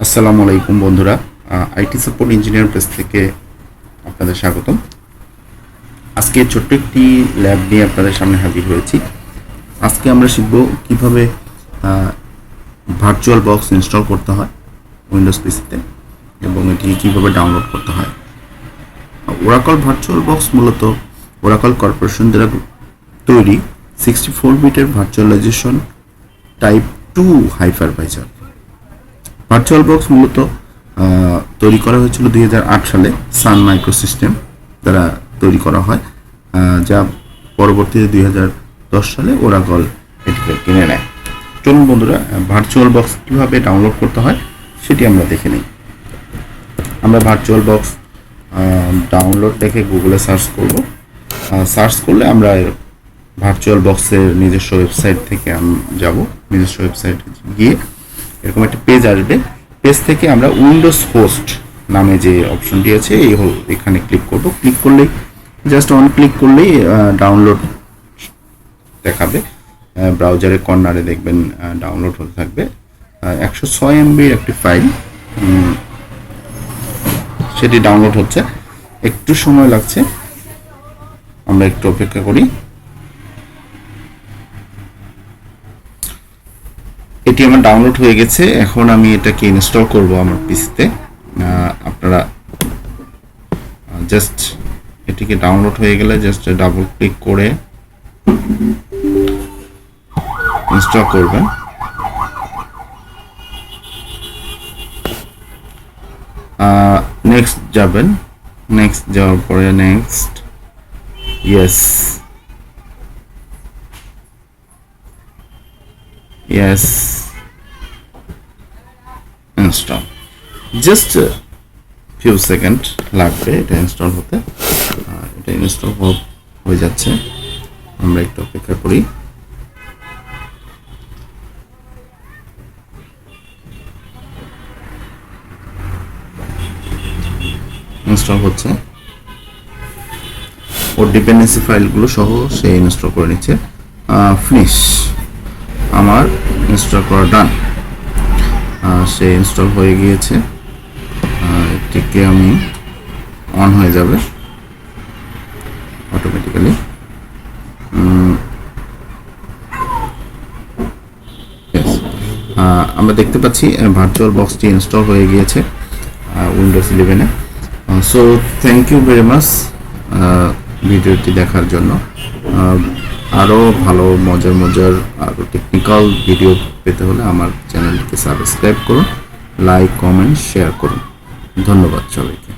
আসসালামু আলাইকুম বন্ধুরা, আইটি সাপোর্ট ইঞ্জিনিয়ার পেজ থেকে আপনাদের স্বাগতম। আজকে ছোট্ট একটি ল্যাব নিয়ে আপনাদের সামনে হাজির হয়েছি। আজকে আমরা শিখব কিভাবে ভার্চুয়াল বক্স ইনস্টল করতে হয় উইন্ডোজ পিসিতে এবং এটি কিভাবে ডাউনলোড করতে হয়। ওরাকল ভার্চুয়াল বক্স মূলত ওরাকল কর্পোরেশন দ্বারা তৈরি 64 বিটের virtualization type 2 hypervisor. Virtual box মূলত তৈরি করা হয়েছিল 2008 সালে সান মাইক্রোসিস্টেম দ্বারা তৈরি করা হয়, যা পরবর্তীতে 2010 সালে ওরাকল এটিকে কিনে নেয়। চলুন বন্ধুরা, ভার্চুয়াল বক্স কীভাবে ডাউনলোড করতে হয় সেটি আমরা দেখে নিই। আমরা ভার্চুয়াল বক্স ডাউনলোড দেখে গুগলে সার্চ করব। সার্চ করলে আমরা ভার্চুয়াল বক্সের নিজস্ব ওয়েবসাইট থেকে যাব। নিজস্ব ওয়েবসাইটে গিয়ে এরকম একটা পেজ আসবে। পেজ থেকে আমরা উইন্ডোজ হোস্ট নামে যে অপশনটি আছে এখানে ক্লিক করব। ক্লিক করলেই জাস্ট অন ক্লিক করলেই ডাউনলোড দেখাবে। ব্রাউজারের কর্নারে দেখবেন ডাউনলোড হতে থাকবে। 106 MBর একটি ফাইল, সেটি ডাউনলোড হচ্ছে। একটু সময় লাগছে, আমরা একটু অপেক্ষা করি। এটি আমার ডাউনলোড হয়ে গেছে। এখন আমি এটাকে ইনস্টল করব আমার পিসিতে। আপনারা জাস্ট এটিকে ডাউনলোড হয়ে গেলে জাস্ট ডাবল ক্লিক করে ইনস্টল করবেন। নেক্সট যাবেন। নেক্সট যাওয়ার পরে next, yes install. Just few second লাগবে এটা ইনস্টল হতে। এটা ইনস্টল হয়ে যাচ্ছে, আমরা একটু অপেক্ষা করি। ইনস্টল হচ্ছে, ওর ডিপেন্ডেন্সি ফাইলগুলো সহ সে ইনস্টল করে নিচ্ছে। ফিনিশ, আমার ইনস্টল করা ডান। সে ইনস্টল হয়ে গিয়েছে। এটিকে আমি অন হয়ে যাবে অটোমেটিক্যালি। আমরা দেখতে পাচ্ছি ভার্চুয়াল বক্সটি ইনস্টল হয়ে গিয়েছে উইন্ডোজ 11-এ। So thank you very much ভিডিওটি দেখার জন্য। আরও ভালো মজার আরও টেকনিক্যাল ভিডিও পেতে হলে আমার চ্যানেলটিকে সাবস্ক্রাইব করুন, লাইক, কমেন্ট, শেয়ার করুন। ধন্যবাদ সবাইকে।